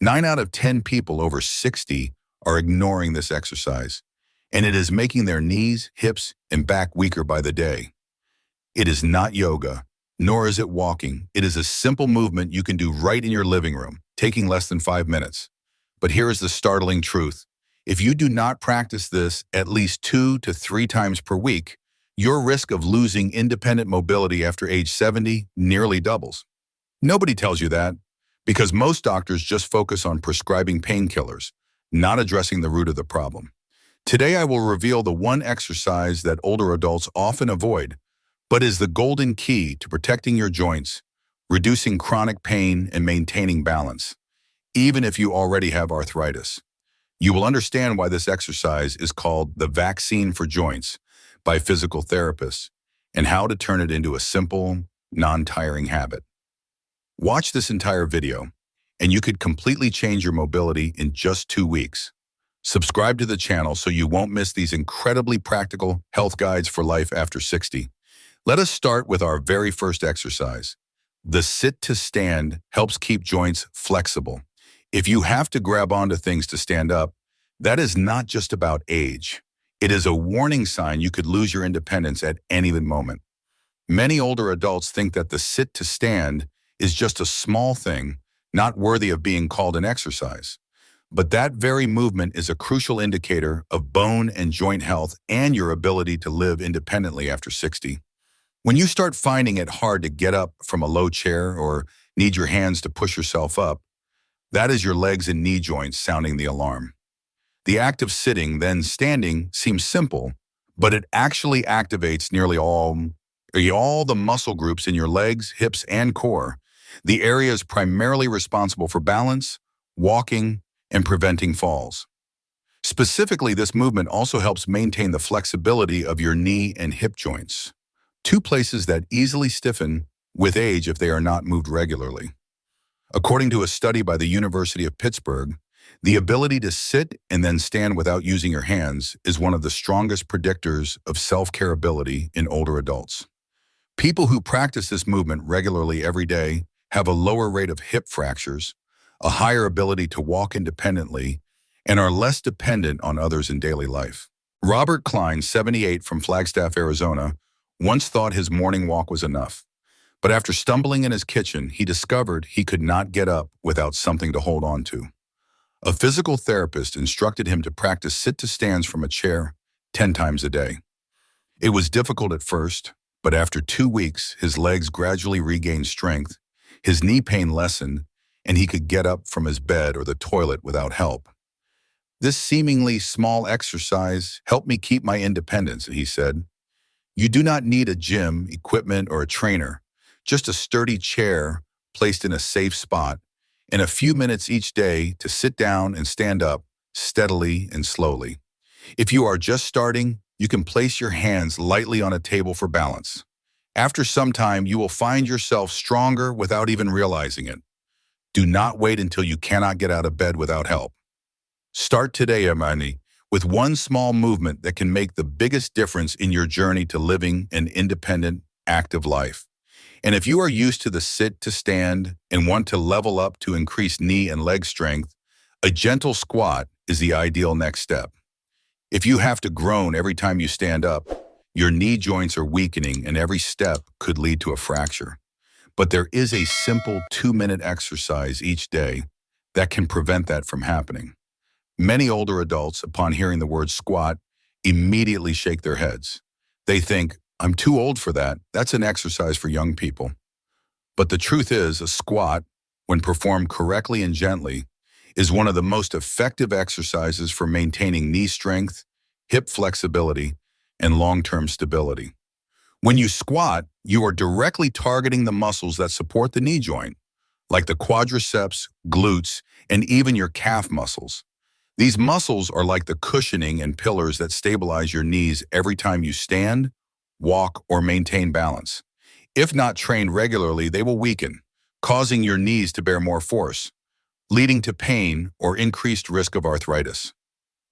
9 out of 10 people over 60 are ignoring this exercise, and it is making their knees, hips, and back weaker by the day. It is not yoga, nor is it walking. It is a simple movement you can do right in your living room, taking less than 5 minutes. But here is the startling truth. If you do not practice this at least 2 to 3 times per week, your risk of losing independent mobility after age 70 nearly doubles. Nobody tells you that, because most doctors just focus on prescribing painkillers, not addressing the root of the problem. Today I will reveal the one exercise that older adults often avoid, but is the golden key to protecting your joints, reducing chronic pain, and maintaining balance, even if you already have arthritis. You will understand why this exercise is called the vaccine for joints by physical therapists, and how to turn it into a simple, non-tiring habit. Watch this entire video, and you could completely change your mobility in just 2 weeks. Subscribe to the channel so you won't miss these incredibly practical health guides for life after 60. Let us start with our very first exercise. The sit to stand helps keep joints flexible. If you have to grab onto things to stand up, that is not just about age. It is a warning sign you could lose your independence at any moment. Many older adults think that the sit to stand is just a small thing, not worthy of being called an exercise. But that very movement is a crucial indicator of bone and joint health and your ability to live independently after 60. When you start finding it hard to get up from a low chair or need your hands to push yourself up, that is your legs and knee joints sounding the alarm. The act of sitting, then standing, seems simple, but it actually activates nearly all the muscle groups in your legs, hips, and core, the areas primarily responsible for balance, walking, and preventing falls. Specifically, this movement also helps maintain the flexibility of your knee and hip joints, two places that easily stiffen with age if they are not moved regularly. According to a study by the University of Pittsburgh, the ability to sit and then stand without using your hands is one of the strongest predictors of self-care ability in older adults. People who practice this movement regularly every day have a lower rate of hip fractures, a higher ability to walk independently, and are less dependent on others in daily life. Robert Klein, 78, from Flagstaff, Arizona, once thought his morning walk was enough. But after stumbling in his kitchen, he discovered he could not get up without something to hold on to. A physical therapist instructed him to practice sit-to-stands from a chair 10 times a day. It was difficult at first, but after 2 weeks, his legs gradually regained strength, his knee pain lessened, and he could get up from his bed or the toilet without help. This seemingly small exercise helped me keep my independence, he said. You do not need a gym, equipment, or a trainer, just a sturdy chair placed in a safe spot, and a few minutes each day to sit down and stand up steadily and slowly. If you are just starting, you can place your hands lightly on a table for balance. After some time, you will find yourself stronger without even realizing it. Do not wait until you cannot get out of bed without help. Start today, Amani, with one small movement that can make the biggest difference in your journey to living an independent, active life. And if you are used to the sit to stand and want to level up to increase knee and leg strength, a gentle squat is the ideal next step. If you have to groan every time you stand up, your knee joints are weakening and every step could lead to a fracture. But there is a simple 2-minute exercise each day that can prevent that from happening. Many older adults, upon hearing the word squat, immediately shake their heads. They think, I'm too old for that. That's an exercise for young people. But the truth is, a squat, when performed correctly and gently, is one of the most effective exercises for maintaining knee strength, hip flexibility, and long-term stability. When you squat, you are directly targeting the muscles that support the knee joint, like the quadriceps, glutes, and even your calf muscles. These muscles are like the cushioning and pillars that stabilize your knees every time you stand, walk, or maintain balance. If not trained regularly, they will weaken, causing your knees to bear more force, leading to pain or increased risk of arthritis.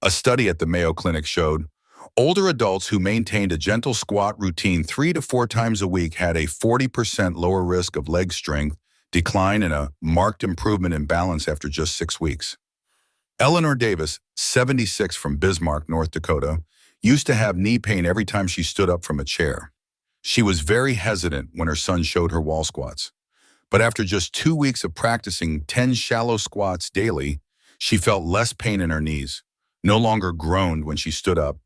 A study at the Mayo Clinic showed older adults who maintained a gentle squat routine 3 to 4 times a week had a 40% lower risk of leg strength decline and a marked improvement in balance after just 6 weeks. Eleanor Davis, 76 from Bismarck, North Dakota, used to have knee pain every time she stood up from a chair. She was very hesitant when her son showed her wall squats. But after just 2 weeks of practicing 10 shallow squats daily, she felt less pain in her knees, no longer groaned when she stood up,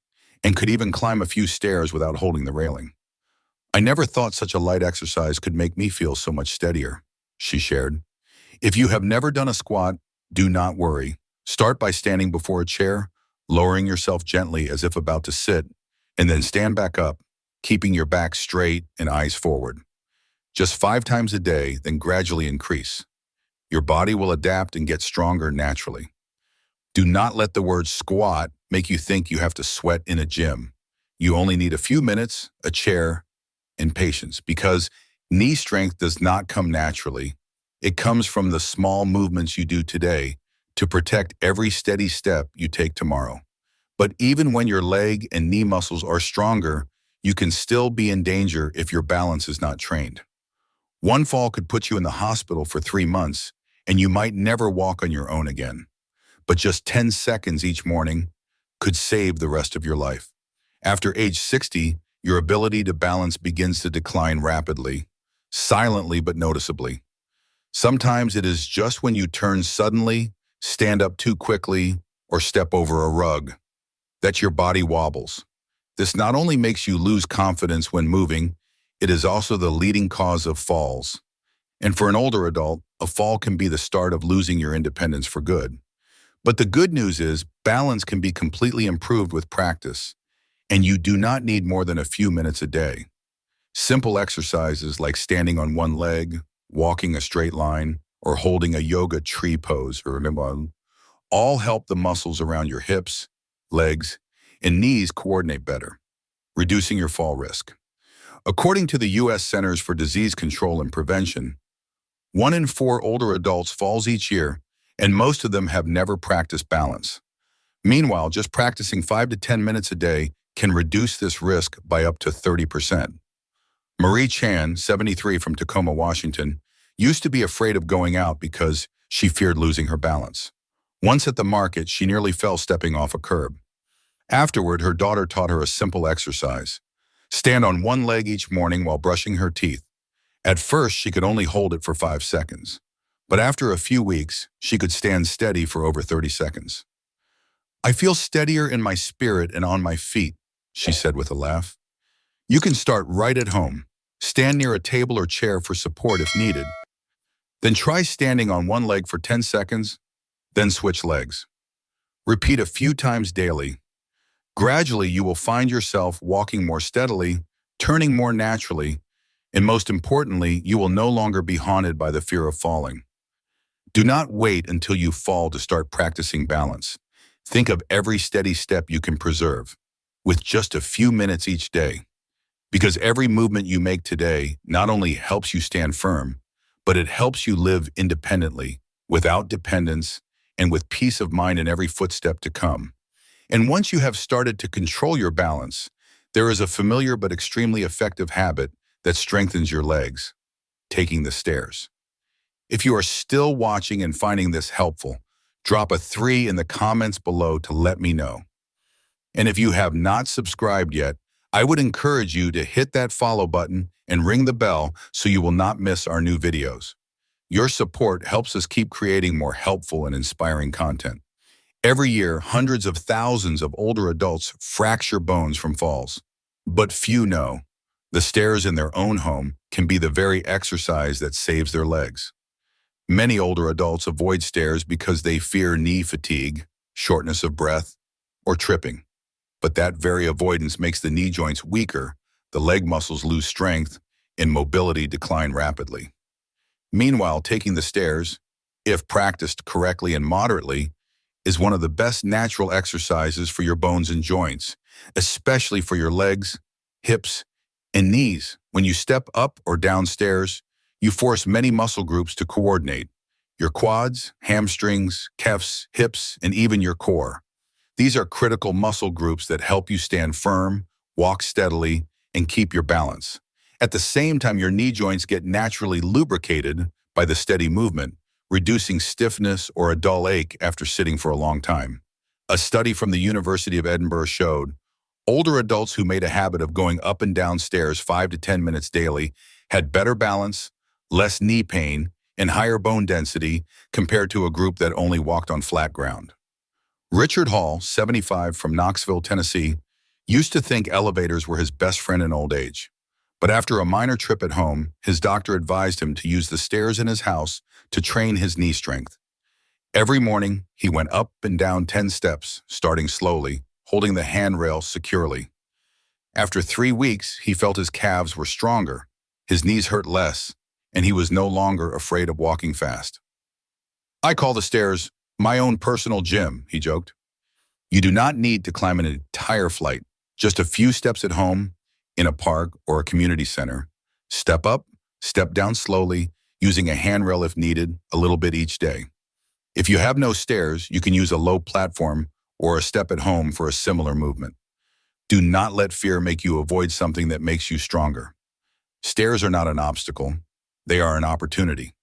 and could even climb a few stairs without holding the railing. "I never thought such a light exercise could make me feel so much steadier," she shared. If you have never done a squat, do not worry. Start by standing before a chair, lowering yourself gently as if about to sit, and then stand back up, keeping your back straight and eyes forward. Just 5 times a day, then gradually increase. Your body will adapt and get stronger naturally. Do not let the word squat make you think you have to sweat in a gym. You only need a few minutes, a chair, and patience, because knee strength does not come naturally. It comes from the small movements you do today to protect every steady step you take tomorrow. But even when your leg and knee muscles are stronger, you can still be in danger if your balance is not trained. One fall could put you in the hospital for 3 months, and you might never walk on your own again. But just 10 seconds each morning could save the rest of your life. After age 60, your ability to balance begins to decline rapidly, silently but noticeably. Sometimes it is just when you turn suddenly, stand up too quickly, or step over a rug that your body wobbles. This not only makes you lose confidence when moving, it is also the leading cause of falls. And for an older adult, a fall can be the start of losing your independence for good. But the good news is balance can be completely improved with practice, and you do not need more than a few minutes a day. Simple exercises like standing on one leg, walking a straight line, or holding a yoga tree pose, all help the muscles around your hips, legs, and knees coordinate better, reducing your fall risk. According to the U.S. Centers for Disease Control and Prevention, 1 in 4 older adults falls each year, and most of them have never practiced balance. Meanwhile, just practicing 5 to 10 minutes a day can reduce this risk by up to 30%. Marie Chan, 73 from Tacoma, Washington, used to be afraid of going out because she feared losing her balance. Once at the market, she nearly fell stepping off a curb. Afterward, her daughter taught her a simple exercise. Stand on one leg each morning while brushing her teeth. At first, she could only hold it for 5 seconds. But after a few weeks, she could stand steady for over 30 seconds. "I feel steadier in my spirit and on my feet," she said with a laugh. You can start right at home. Stand near a table or chair for support if needed. Then try standing on one leg for 10 seconds, then switch legs. Repeat a few times daily. Gradually, you will find yourself walking more steadily, turning more naturally, and most importantly, you will no longer be haunted by the fear of falling. Do not wait until you fall to start practicing balance. Think of every steady step you can preserve, with just a few minutes each day. Because every movement you make today not only helps you stand firm, but it helps you live independently, without dependence, and with peace of mind in every footstep to come. And once you have started to control your balance, there is a familiar but extremely effective habit that strengthens your legs: taking the stairs. If you are still watching and finding this helpful, drop a 3 in the comments below to let me know. And if you have not subscribed yet, I would encourage you to hit that follow button and ring the bell so you will not miss our new videos. Your support helps us keep creating more helpful and inspiring content. Every year, hundreds of thousands of older adults fracture bones from falls. But few know, the stairs in their own home can be the very exercise that saves their legs. Many older adults avoid stairs because they fear knee fatigue, shortness of breath, or tripping. But that very avoidance makes the knee joints weaker, the leg muscles lose strength, and mobility decline rapidly. Meanwhile, taking the stairs, if practiced correctly and moderately, is one of the best natural exercises for your bones and joints, especially for your legs, hips, and knees. When you step up or down stairs, you force many muscle groups to coordinate: your quads, hamstrings, calves, hips, and even your core. These are critical muscle groups that help you stand firm, walk steadily, and keep your balance. At the same time, your knee joints get naturally lubricated by the steady movement, reducing stiffness or a dull ache after sitting for a long time. A study from the University of Edinburgh showed older adults who made a habit of going up and down stairs 5 to 10 minutes daily had better balance, less knee pain, and higher bone density compared to a group that only walked on flat ground. Richard Hall, 75, from Knoxville, Tennessee, used to think elevators were his best friend in old age. But after a minor trip at home, his doctor advised him to use the stairs in his house to train his knee strength. Every morning, he went up and down 10 steps, starting slowly, holding the handrail securely. After 3 weeks, he felt his calves were stronger, his knees hurt less, and he was no longer afraid of walking fast. "I call the stairs my own personal gym," he joked. You do not need to climb an entire flight, just a few steps at home, in a park or a community center. Step up, step down slowly, using a handrail if needed, a little bit each day. If you have no stairs, you can use a low platform or a step at home for a similar movement. Do not let fear make you avoid something that makes you stronger. Stairs are not an obstacle. They are an opportunity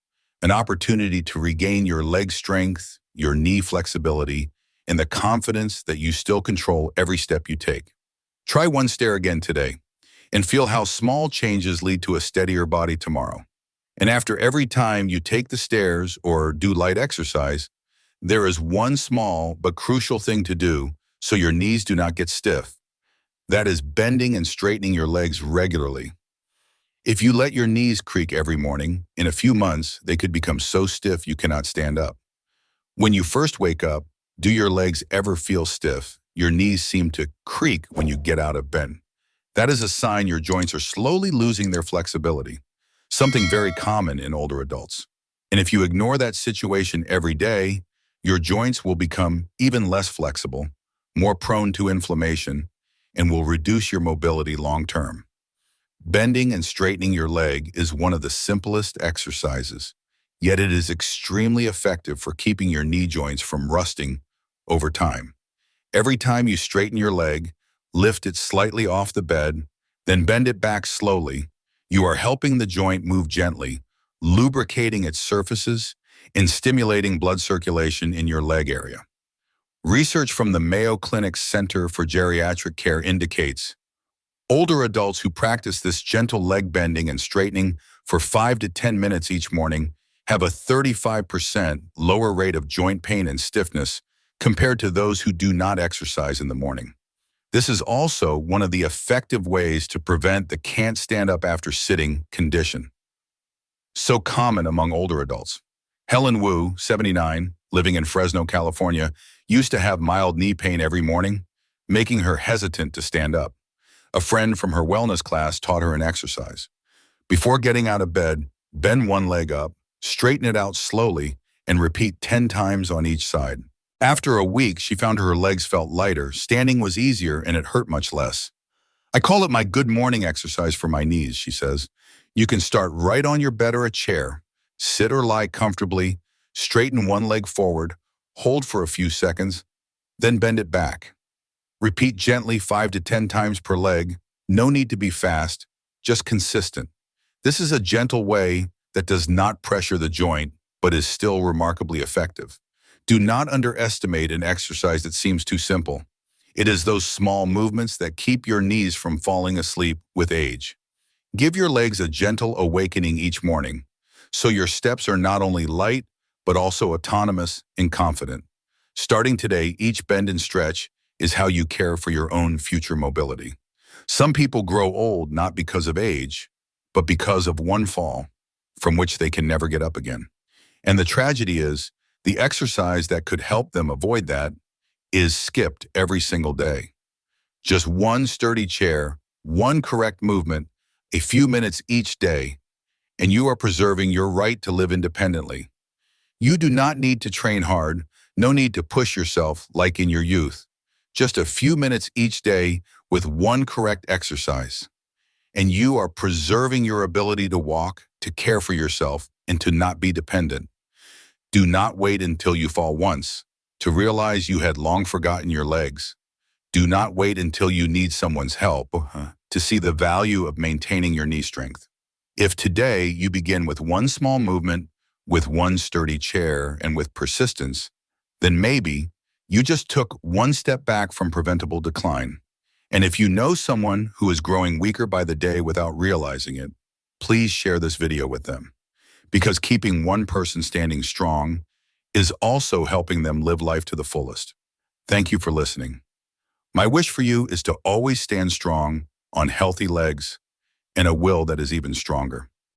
to regain your leg strength, your knee flexibility, and the confidence that you still control every step you take. Try one stair again today and feel how small changes lead to a steadier body tomorrow. And after every time you take the stairs or do light exercise, there is one small but crucial thing to do so your knees do not get stiff. That is bending and straightening your legs regularly. If you let your knees creak every morning, in a few months, they could become so stiff you cannot stand up. When you first wake up, do your legs ever feel stiff? Your knees seem to creak when you get out of bed. That is a sign your joints are slowly losing their flexibility, something very common in older adults. And if you ignore that situation every day, your joints will become even less flexible, more prone to inflammation, and will reduce your mobility long term. Bending and straightening your leg is one of the simplest exercises, yet it is extremely effective for keeping your knee joints from rusting over time. Every time you straighten your leg, lift it slightly off the bed, then bend it back slowly, you are helping the joint move gently, lubricating its surfaces and stimulating blood circulation in your leg area. Research from the Mayo Clinic's Center for Geriatric Care indicates older adults who practice this gentle leg bending and straightening for 5 to 10 minutes each morning have a 35% lower rate of joint pain and stiffness compared to those who do not exercise in the morning. This is also one of the effective ways to prevent the can't stand up after sitting condition, so common among older adults. Helen Wu, 79, living in Fresno, California, used to have mild knee pain every morning, making her hesitant to stand up. A friend from her wellness class taught her an exercise. Before getting out of bed, bend one leg up, straighten it out slowly, and repeat 10 times on each side. After a week, she found her legs felt lighter, standing was easier, and it hurt much less. "I call it my good morning exercise for my knees," she says. You can start right on your bed or a chair. Sit or lie comfortably, straighten one leg forward, hold for a few seconds, then bend it back. Repeat gently 5 to 10 times per leg. No need to be fast, just consistent. This is a gentle way that does not pressure the joint, but is still remarkably effective. Do not underestimate an exercise that seems too simple. It is those small movements that keep your knees from falling asleep with age. Give your legs a gentle awakening each morning, so your steps are not only light, but also autonomous and confident. Starting today, each bend and stretch is how you care for your own future mobility. Some people grow old not because of age, but because of one fall from which they can never get up again. And the tragedy is, the exercise that could help them avoid that is skipped every single day. Just one sturdy chair, one correct movement, a few minutes each day, and you are preserving your right to live independently. You do not need to train hard, no need to push yourself like in your youth. Just a few minutes each day with one correct exercise. And you are preserving your ability to walk, to care for yourself, and to not be dependent. Do not wait until you fall once to realize you had long forgotten your legs. Do not wait until you need someone's help to see the value of maintaining your knee strength. If today you begin with one small movement, with one sturdy chair and with persistence, then maybe you just took one step back from preventable decline. And if you know someone who is growing weaker by the day without realizing it, please share this video with them. Because keeping one person standing strong is also helping them live life to the fullest. Thank you for listening. My wish for you is to always stand strong on healthy legs and a will that is even stronger.